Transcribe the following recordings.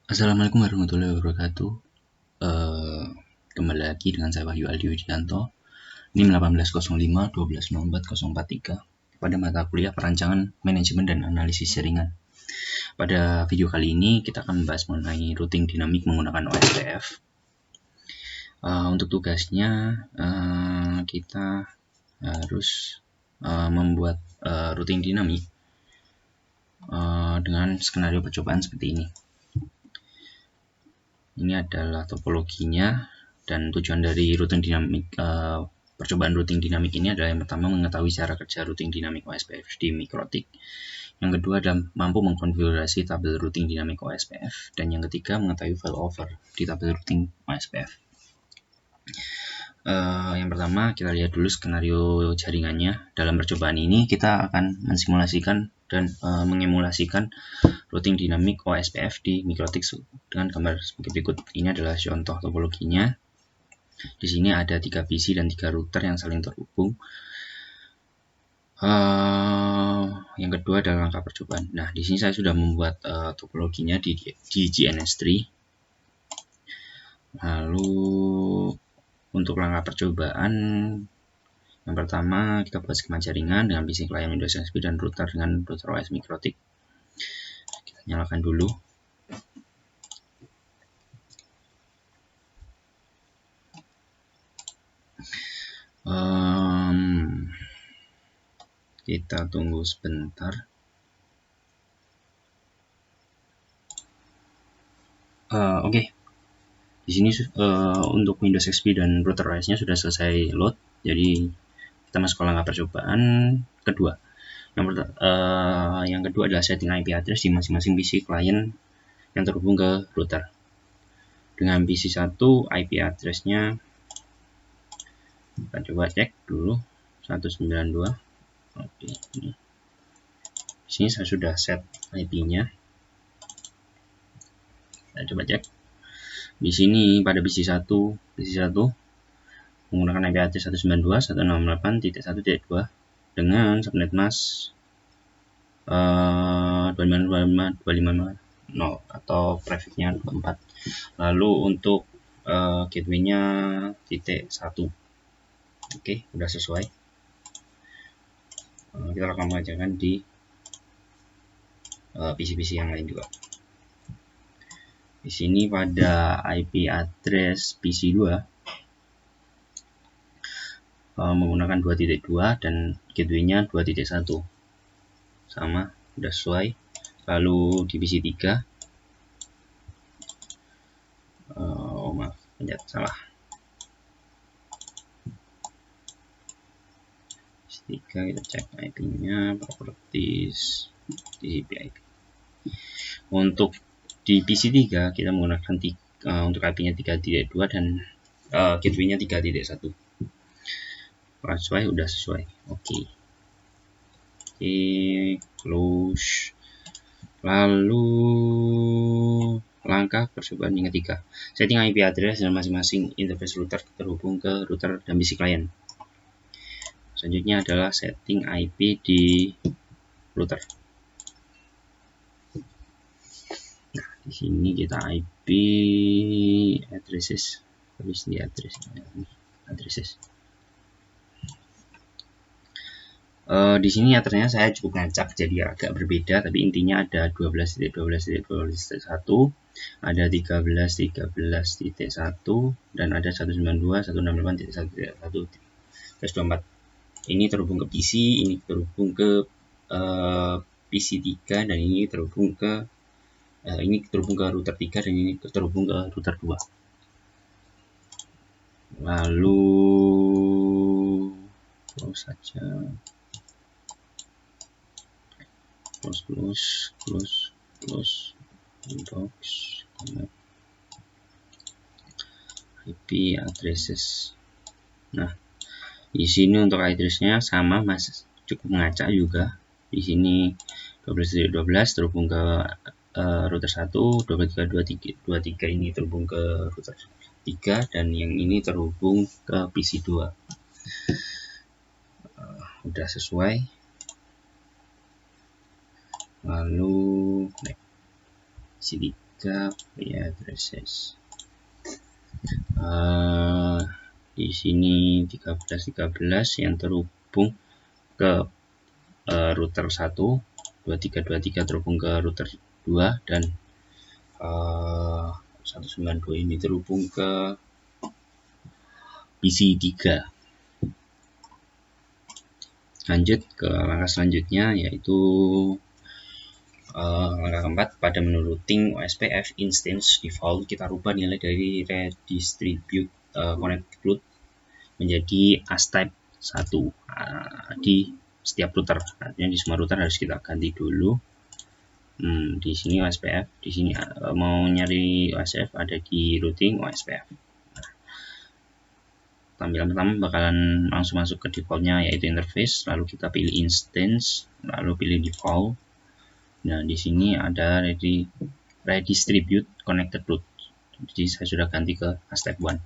Assalamualaikum warahmatullahi wabarakatuh. Eh, Kembali lagi dengan saya Wahyu Aldi Widianto. NIM 1805 1204 043 pada mata kuliah perancangan manajemen dan analisis jaringan. Pada video kali ini kita akan membahas mengenai routing dinamik menggunakan OSPF. Untuk tugasnya kita harus membuat routing dinamik dengan skenario percobaan seperti ini. Ini adalah topologinya, dan tujuan dari routing dinamik percobaan routing dinamik ini adalah yang pertama mengetahui cara kerja routing dinamik OSPF di mikrotik. Yang kedua adalah mampu mengkonfigurasi tabel routing dinamik OSPF, dan yang ketiga mengetahui failover di tabel routing OSPF. Yang pertama kita lihat dulu skenario jaringannya. Dalam percobaan ini kita akan mensimulasikan dan mengemulasikan routing dinamik OSPF di mikrotik dengan gambar sebagai berikut. Ini adalah contoh topologinya. Di sini ada 3 PC dan 3 router yang saling terhubung. Yang kedua adalah langkah percobaan. Nah, di sini saya sudah membuat topologinya di GNS3. Lalu untuk langkah percobaan, yang pertama kita buat skema jaringan dengan PC klien Windows XP dan router dengan router OS mikrotik. Kita nyalakan dulu. Kita tunggu sebentar. Oke. Di sini untuk Windows XP dan router OS-nya sudah selesai load. Jadi kita masuk ke langkah percobaan kedua. Yang kedua adalah setting IP address di masing-masing PC klien yang terhubung ke router. Dengan PC 1 IP address-nya kita coba cek dulu 192. Oke, ini. Di sini saya sudah set IP-nya. Saya coba cek. Di sini pada PC 1 menggunakan IP address 192.168.1.2 dengan subnet mask 255.250 atau prefix-nya 24. Lalu untuk gateway-nya titik 1. Oke, udah sesuai. Kita akan mengajarkan di PC-PC yang lain juga. Di sini pada IP address PC 2 menggunakan 2.2 dan gateway-nya 2.1. Sama, udah sesuai. Lalu di PC 3 maaf, salah. PC 3 kita cek IP-nya, properties, TCP IP. Untuk di PC 3 kita menggunakan untuk IP-nya 3.2 dan gateway-nya 3.1. Sesuai, udah sesuai. Oke, close. Lalu langkah percobaan yang ketiga, setting IP address dan masing-masing interface router terhubung ke router dan PC klien. Selanjutnya adalah setting IP di router. Nah, di sini kita IP addresses, habis di addresses. Di sini address-nya saya cukup ngacak, jadi agak berbeda, tapi intinya ada 12.12.12.1, ada 13.13.1, dan ada 192.168.1.1/24. Ini terhubung ke PC, ini terhubung ke PC 3, dan ini terhubung ke router 3, dan ini terhubung ke router 2. Lalu close saja. Close docs IP addresses. Nah, di sini untuk address-nya sama, Mas, cukup mengacak juga. Di sini 12.12 terhubung ke router 1, 23.23 ini terhubung ke router 3, dan yang ini terhubung ke PC 2. Udah sesuai. Lalu PC 3 addresses. Di sini 1313 yang terhubung ke router 1, 2323 terhubung ke router 2, dan 192 ini terhubung ke PC 3. Lanjut ke langkah selanjutnya, yaitu langkah keempat. Pada menu routing OSPF instance default, kita rubah nilai dari redistribute connected root menjadi ASType 1 di setiap router. Artinya di semua router harus kita ganti dulu. Di sini OSPF, di sini mau nyari OSPF ada di routing OSPF. Tampilan pertama bakalan langsung masuk ke defaultnya, yaitu interface, lalu kita pilih instance, lalu pilih default. Nah, di sini ada redistribute connected root. Jadi saya sudah ganti ke ASType 1.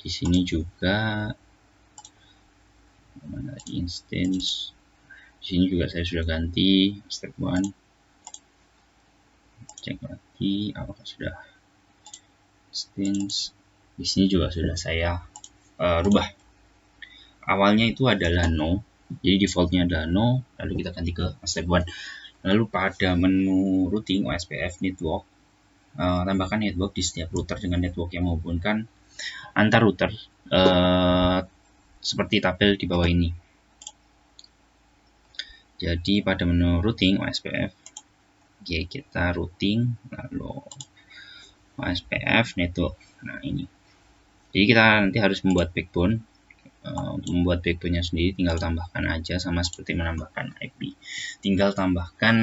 Di sini juga instance, di sini juga saya sudah ganti ASType 1. Cek lagi apakah sudah instance. Di sini juga sudah saya rubah. Awalnya itu adalah no, jadi defaultnya adalah no, lalu kita ganti ke ASType 1. Lalu pada menu routing OSPF network, tambahkan network di setiap router dengan network yang menghubungkan antar router, seperti tabel di bawah ini. Jadi pada menu routing OSPF, kita routing, lalu OSPF network. Nah, ini. Jadi kita nanti harus membuat backbone. Untuk membuat backbone-nya sendiri tinggal tambahkan aja, sama seperti menambahkan IP. Tinggal tambahkan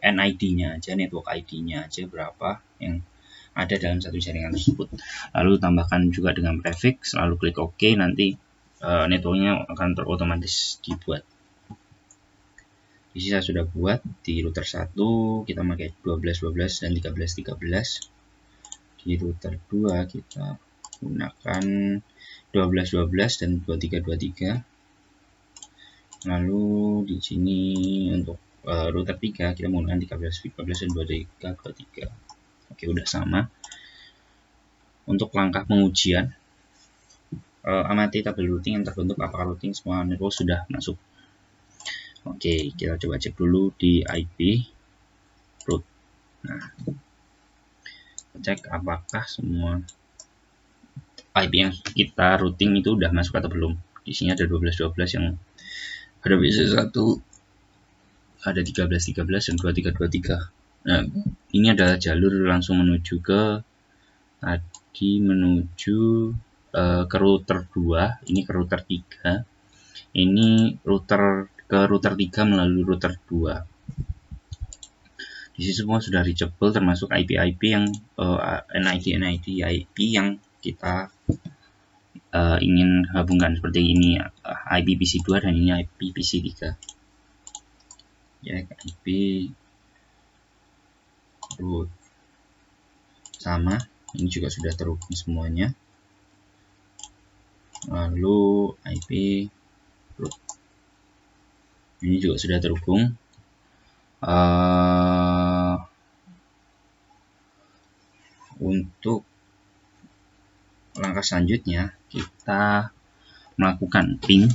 NID-nya aja, network ID-nya aja berapa yang ada dalam satu jaringan tersebut. Lalu tambahkan juga dengan prefix, lalu klik OK, nanti networknya akan otomatis dibuat. Di sini saya sudah buat di router 1 kita pakai 1212 dan 1313. Di router 2 kita gunakan 1212 dan 2323. Lalu di sini untuk router 3 kita menggunakan 1313 dan 2323. Oke, udah sama. Untuk langkah pengujian, amati tabel routing yang terbentuk apakah routing semua network sudah masuk. Oke, kita coba cek dulu di IP root. Nah, cek apakah semua IP yang kita routing itu udah masuk atau belum. Di sini ada 1212 yang ada PC1, ada 1313 dan 2323. Nah, ini adalah jalur langsung menuju ke ke router 2, ini ke router 3. Ini ke router 3 melalui router 2. Di sini semua sudah reachable, termasuk IP yang NID IP yang kita ingin hubungkan, seperti ini IP PC2 dan ini IP PC3. Ya, IP root sama, ini juga sudah terhubung semuanya. Lalu IP root ini juga sudah terhubung. Untuk langkah selanjutnya kita melakukan ping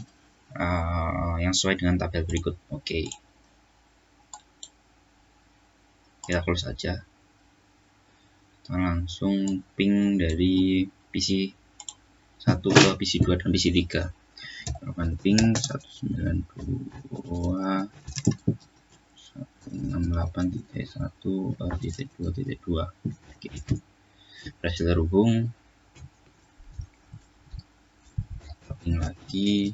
yang sesuai dengan tabel berikut. Oke, kita close saja. Kita langsung ping dari PC 1 ke PC 2 dan PC 3. Lakukan ping 192.168.1.2.2. Oke, berhasil terhubung. Ping lagi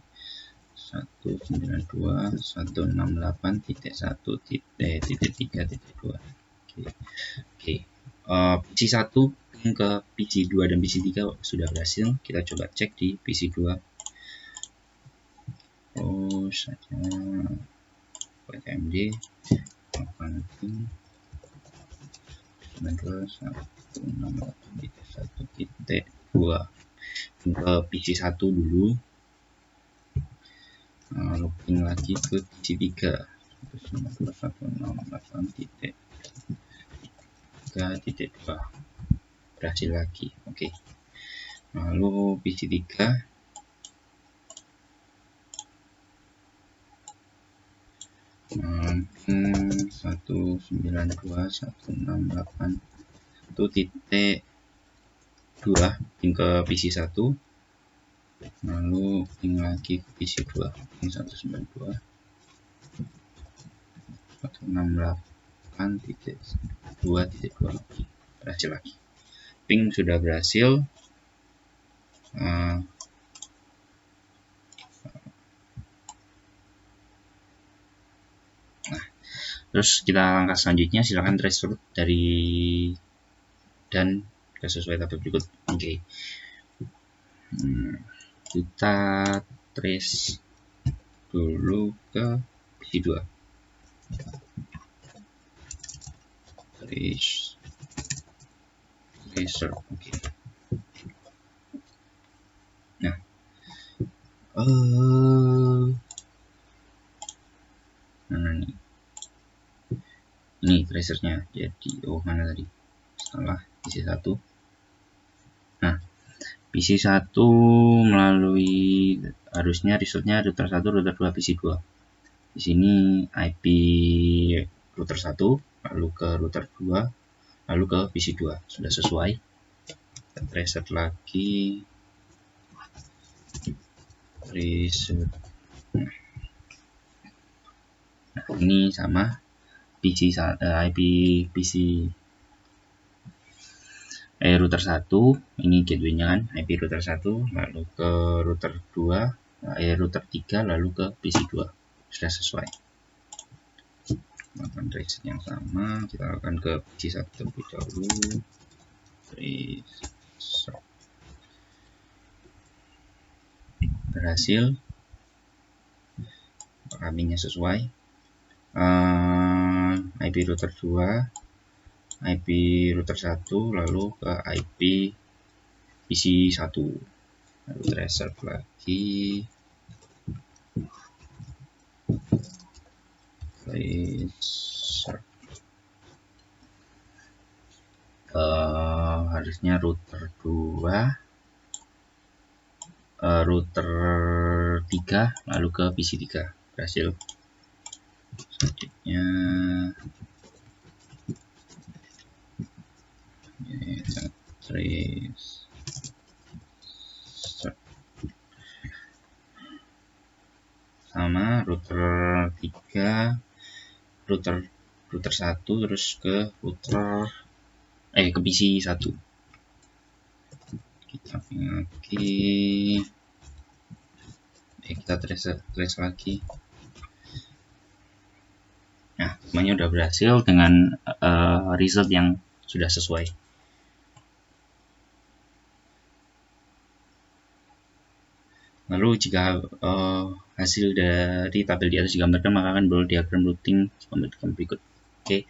192.168.1.3.2. Oke. PC1 ping ke PC2 dan PC3 sudah berhasil. Kita coba cek di PC2. Saja PMD lakukan ping 168.1.2 ke PC1 dulu, lalu ping lagi ke PC3 192 berhasil lagi. Oke. Lalu PC 3 192.168.2 ping ke PC 1, lalu ping lagi ke PC 2, ping 192.168.2.2 lagi, berhasil lagi. Ping sudah berhasil. Terus kita langkah selanjutnya, silakan trace route dari dan ke sesuai tabel berikut. Oke. Kita trace dulu ke PC 2. Tracer. Oke. Nah, mana nih? Ini tracernya. Jadi, mana tadi? Salah, PC 1. Nah, PC 1 melalui harusnya resultnya router 1, router 2, PC 2. Di sini IP router 1, lalu ke router 2, lalu ke PC 2. Sudah sesuai. Kita tracer lagi. Reset. Nah, ini sama PC IP PC router 1, ini gateway-nya kan, IP router 1, lalu ke router 2, router 3, lalu ke PC 2. Sudah sesuai. Lakukan reset yang sama, kita lakukan ke PC 1 terlebih dahulu. Reset. Berhasil. Kambingnya sesuai. IP router 2, IP router 1, lalu ke IP PC 1, lalu tracer lagi. Tracer. Harusnya router 2, router 3, lalu ke PC 3. Berhasil. Selanjutnya trace sama router 3, router 1, terus ke router ke PC 1. Kita lagi, kita trace lagi. Nah, semuanya udah berhasil dengan result yang sudah sesuai. Lalu jika hasil dari tabel di atas digambarkan, maka akan berlalu diagram routing seperti berikut. Oke,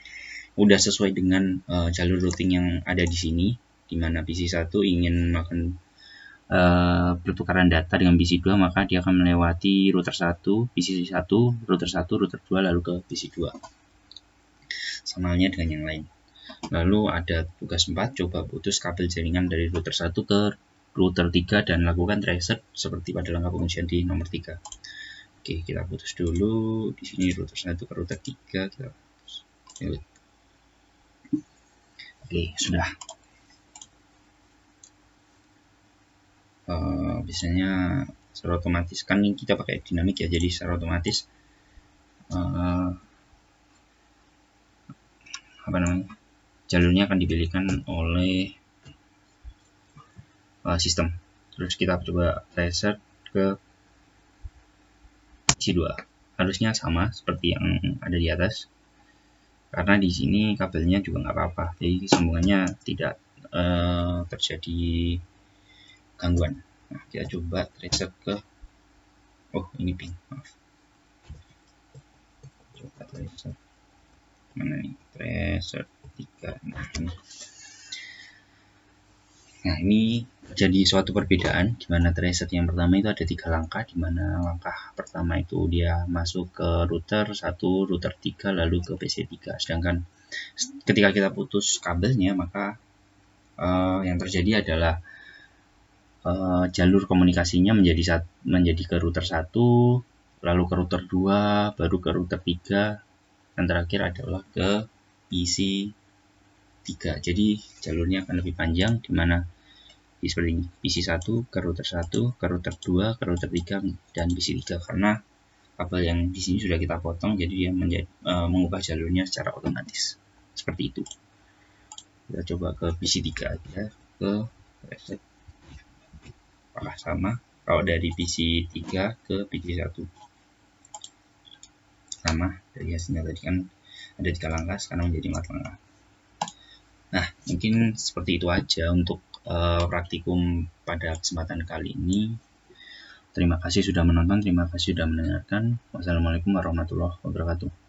udah sesuai dengan jalur routing yang ada di sini, di mana PC 1 ingin melakukan pertukaran data dengan PC 2, maka dia akan melewati router 1, PC 1, router 1, router 2, lalu ke PC 2. Sama halnya dengan yang lain. Lalu ada tugas 4, coba putus kabel jaringan dari router 1 ke router 3 dan lakukan reset seperti pada langkah pengujian di nomor 3. Oke, kita putus dulu. Di sini router 1 ke router 3 kita putus. Oke, sudah. Biasanya secara otomatis kan kita pakai dinamik ya, jadi secara otomatis jalurnya akan dipilihkan oleh sistem. Terus kita coba reset ke C2. Harusnya sama seperti yang ada di atas, karena di sini kabelnya juga nggak apa-apa, jadi sambungannya tidak terjadi gangguan. Nah, kita coba reset ke ini ping, maaf. Coba reset mana nih, reset 3. Nah, ini Nah, ini jadi suatu perbedaan di mana tracet yang pertama itu ada 3 langkah, di mana langkah pertama itu dia masuk ke router 1, router 3, lalu ke PC3. Sedangkan ketika kita putus kabelnya, maka yang terjadi adalah jalur komunikasinya menjadi ke router 1, lalu ke router 2, baru ke router 3, dan terakhir adalah ke PC 3. Jadi jalurnya akan lebih panjang, di mana seperti ini, PC 1 ke router 1, ke router 2, ke router 3, dan PC 3, karena kabel yang di sini sudah kita potong, jadi dia mengubah jalurnya secara otomatis. Seperti itu. Kita coba ke PC 3 aja, ke reset. Apakah sama? Kalau dari PC 3 ke PC 1 sama, dari hasilnya tadi kan ada 3 langkah, sekarang menjadi 4 langkah. Nah, mungkin seperti itu aja untuk praktikum pada kesempatan kali ini. Terima kasih sudah menonton, terima kasih sudah mendengarkan. Wassalamualaikum warahmatullahi wabarakatuh.